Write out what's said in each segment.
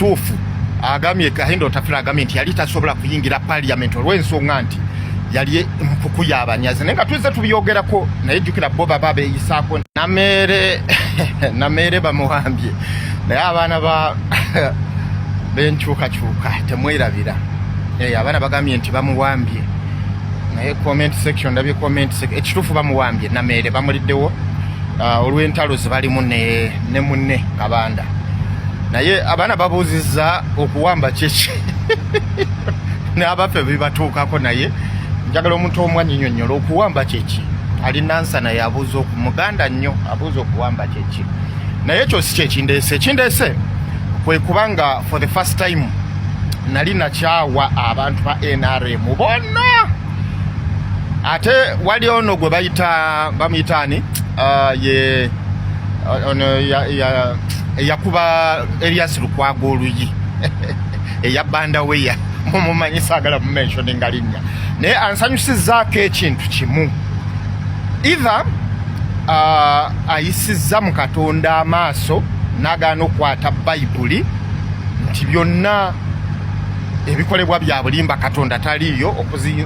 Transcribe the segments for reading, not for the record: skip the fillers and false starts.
ekituufu agamye Kahindo Tafira agamye nti yali tasobola kuyingira parliament olw'ensonga nti yali mpuku y'abanyazi naye nga tuzze tubyogerako naye jjukira bo baba beeyisaako nameere bamuwambye naye abaana benkyukakyuka temwerabira abaana bagambye nti bamuwambye naye comment section ndabye comment section ekituufu bamuwambye nameere bamuliddewo olw'entalo zibalimu ne munne Kabanda naye abaana babuuzizza okuwamba kyeki n'abaffe bibatuukako naye njagala omuntu omu annyinnyonnyola okuwamba kyeki alina nsa naye abuuza muganda nnyo abuuza okuwamba kyeki naye ekyo si kyekindeese kwe kubanga for the first time nali nakyawa abantu ba NRM bonna ate wali ono gwe bamuyitaani eyakuba Elias Lukwago oluyi eyabanda weya mumumanyi saagala mumentioninga linnya naye ansanyusizzaako ekintu kimu either ayisizza mu Katonda amaaso n'agaana okwata Bayibuli nti byonna ebikolebwa bya bulimba Katonda taliiyo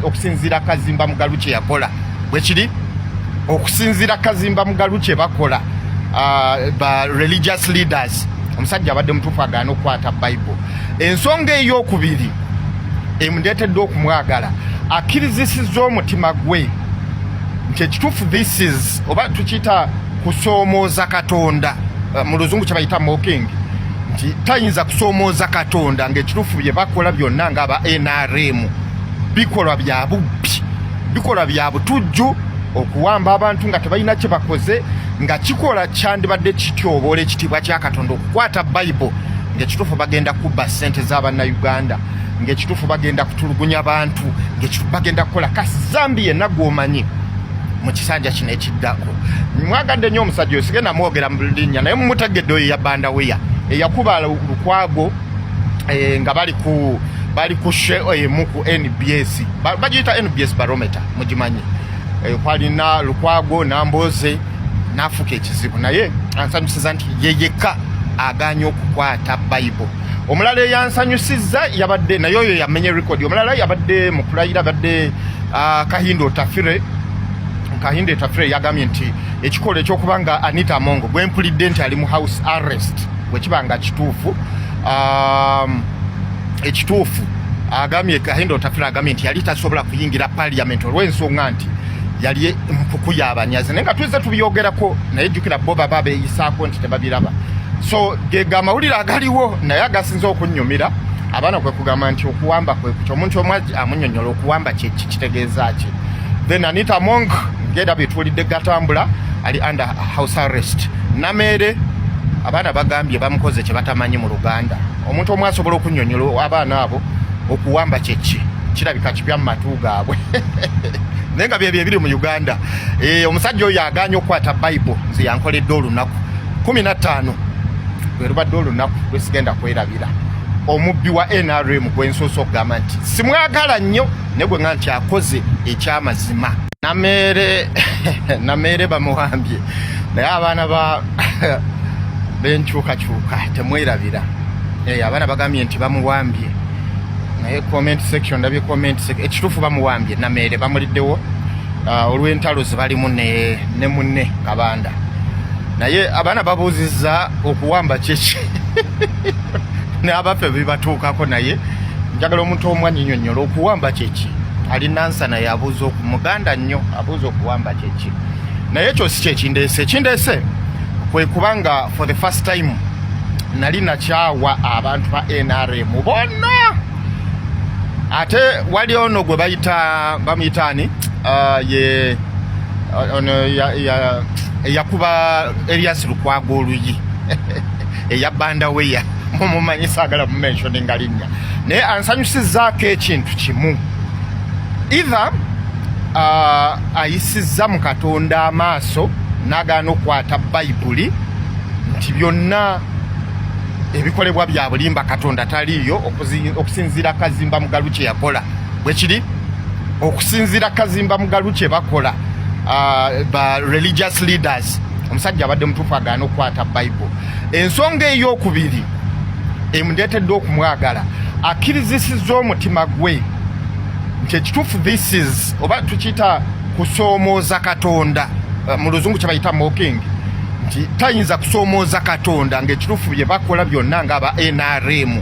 okusinziira Kazimba Mugalu kye yakola bwe kiri okusinziira Kazimba Mugalu kye bakola ba religious leaders omusajja abadde mutuufu agaana okukwata Bible ensonga ey'okubiri emundeetedde okumwagala akkirizisizza omutima gwe nti ekituufu this is oba tukiyita kusoomooza Katonda mu luzungu kye bayita mocking nti tayinza kusoomooza Katonda ng'ekituufu bye bakola byonna ng'aba NRM bikolwa bya bubbi bikolwa bya butujju okuwamba abantu nga tebalina kye bakoze nga kikola kyandibadde kityoboola ekitiibwa kya Katonda okukwata Bible ng'ekituufu bagenda kubba ssente z'Abannayuganda ng'ekituufu bagenda kutulugunya bantu ng'ekituufu bagenda kukola kasi zambi yenna gw'omanyi mu kisanja kino ekiddako mwagadde nnyo omusajja oyo sigenda mwogera mu linnya naye mumutegedde oyo yabanda weya eyakuba Lukwago nga bali ku emu ku NBS bagiyita NBS barometer mugimanyi kwalina Lukwago Namboze n'afuka ekizibu naye ansanyusiza nti yeyeka aganya okukwata Bible omulala eyansanyusizza yabadde naye oyo yamenye record omulala yabadde mu kulayira badde Kahindo Tafire yagambye nti ekikolo ekyokubanga Anita Mongo bwe mpulidde nti ali mu house arrest bwe kibanga ekituufu agambye Kahindo Tafire agambye nti yali tasobola kuyingira parliament olw'ensonga nti yali mpuku y'abanyazi naye nga tuzze tubyogerako naye jjukira bo baba beeyisaako nti tebabiraba so gega amawulire agaliwo naye agasinza okunnyumira abaana kwe kugamba nti okuwamba kwe kutyo omuntu omu amunnyonnyola okuwamba kitegeeza ki then Anita Mongo ngenda betuulidde gatambula ali under house arrest nameere abaana bagambye bamukoze kye batamanyi mu Luganda omuntu omu asobola okunnyonnyola abaana abo okuwamba kyeki kirabika kipya mu matu gaabwe naye nga byebyo ebiri mu Uganda omusajja oyo aganya okukwata Bible nze yankoledde olunaku 15 lwe lubadde olunaku lwesigenda kwerabira omubbi wa NRM gwensoose okugamba nti simwagala nnyo ne gwe nga nti akoze ekyamazima nameere bamuwambye naye abaana benkyukakyuka temwerabira abaana bagambye nti bamuwambye naye comment section ndabye comment section ekituufu bamuwambye nameere bamuliddewo olw'entalo zibalimu ne munne Kabanda naye abaana babuuzizza okuwamba kyeki n'abaffe bibatuukako naye njagala omuntu omu annyinnyonnyola okuwamba kyeki alina nsa naye abuuza muganda nnyo abuuza okuwamba kyeki naye ekyo si kyekindeese kwe kubanga for the first time nali nakyawa abantu ba NRM bonna ate wali ono gwe bamuyitaani eyakuba Elias Lukwago oluyi eyabanda weya mumumanyi saagala mumentioninga linnya naye ansanyusizzaako ekintu kimu either ayisizza mu Katonda amaaso n'agaana okukwata Bayibuli nti byonna ebikolebwa bya bulimba Katonda taliiyo okusinziira Kazimba Mugalu kye yakola bwe kiri okusinziira Kazimba Mugalu kye bakola ba religious leaders omusajja abadde mutuufu agaana okukwata Bible ensonga ey'okubiri emundeetedde okumwagala akkirizisizza omutima gwe nti ekituufu this is oba tukiyita kusoomooza Katonda mu luzungu kye bayita mocking nti tayinza kusoomooza Katonda ng'ekituufu bye bakola byonna ng'aba NRM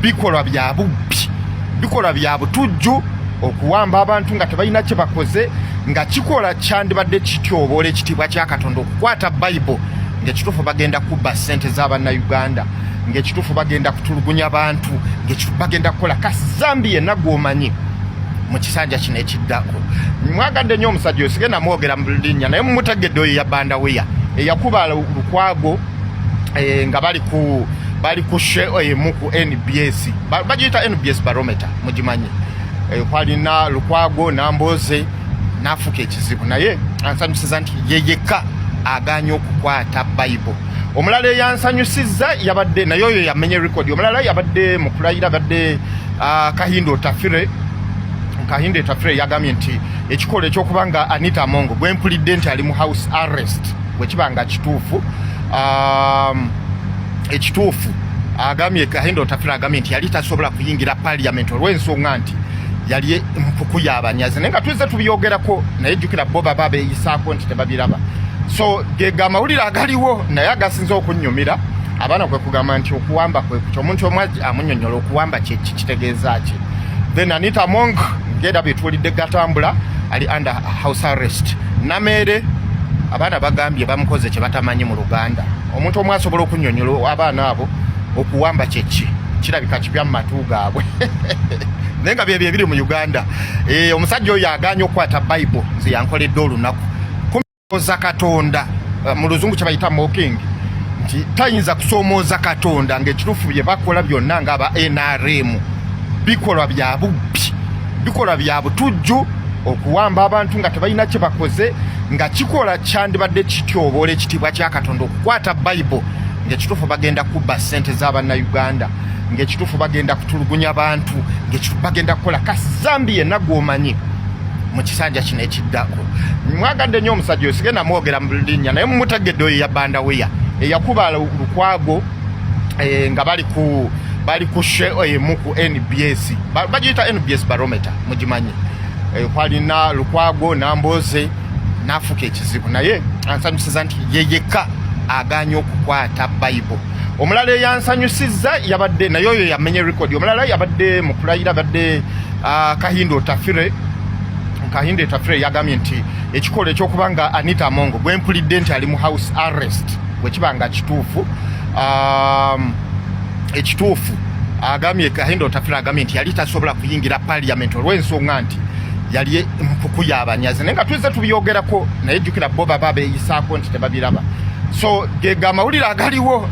bikolwa bya bubbi bikolwa bya butujju okuwamba abantu nga tebalina kye bakoze nga kikola kyandibadde kityoboola ekitiibwa kya Katonda okukwata Bible ng'ekituufu bagenda kubba ssente z'Abannayuganda ng'ekituufu bagenda kutulugunya abantu ng'ekituufu bagenda kukola kasizambi yenna gw'omanyi mu kisanja kino ekiddako. Mwagadde nnyo omusajja oyo sigenda mwogera mu linnya naye mumutegedde oyo yabbandaweya eyakuba Lukwago nga bali ku show emu ku NBS bagiyita NBS barometer mugimanyi kwalina Lukwago Namboze n'afuka ekizibu naye ansanyusiza nti yeyeka aganya okukwata Bible. Omulala eyansanyusizza yabadde naye oyo yamenye record. Omulala yabadde mu kulayira abadde Kahindo Tafire yagambye nti ekikolo ekyokuba nga Anita Mongo gwempulidde nti ali mu house arrest bwekibanga ekituufu agambye Kahindo Tafire agambye nti yali tasobola kuyingira parliament olw'ensonga nti yali mpuku y'abanyazi naye nga tuze tubyogerako naye jjukira bo baba beeyisaako nti tebabiraba. So gega amawulire agaliwo naye agasinza okunnyumira abaana kwe kugamba nti okuwamba kwe kuki omuntu omwe amunnyonnyola okuwamba kitegeeza ki. Then Anita Mongo ngenda betuwulidde gatambula ali under house arrest. Namere abaana bagambye bamukoze kye batamanyi mu Luganda. Omuntu omwe asobola okunnyonnyola abaana abo okuwamba kyeki kirabika kipya mu matu gaabwe naye nga bye biri mu Uganda. Omusajja oyo aganya okukwata Bible nze yankoledde olunaku kusoomooza Katonda mu luzungu kye bayita mocking nti tayinza kusoomooza Katonda ng'ekituufu bye bakola byonna ng'aba NRM bikolwa bya bubbi bikolwa bya butujju okuwamba abantu nga tebalina kye bakoze nga kikola kyandibadde kityoboola ekitiibwa kya Katonda okukwata Bible ng'ekituufu bagenda kubba ssente z'Abannayuganda ng'ekituufu bagenda kutulugunya abantu ng'ekituufu bagenda kukola kasizambi yenna gw'omanyi mu kisanja kino ekiddako. Mwagadde nnyo omusajja oyo sigenda mwogera mu linnya naye mumutegedde oyo yabbandaweya eyakuba Lukwago nga bali ku show emu ku NBS bagiyita NBS barometer mugimanyi kwalina Lukwago Namboze n'afuka ekizibu naye ansanyusiza nti yeyeka aganya okukwata Bible. Omulala eyansanyusizza yabadde naye oyo yamenye record. Omulala yabadde mu kulayira abadde Kahindo Tafire yagambye nti ekikolo ekyokuba nga Anita Mongo gwempulidde nti ali mu house arrest bwekibanga ekituufu agambye Kahindo Tafire agambye nti yali tasobola kuyingira parliament olw'ensonga nti yali mpuku y'abanyazi naye nga tuze tubyogerako naye jjukira bo baba beeyisaako nti tebabiraba. So gega amawulire agaliwo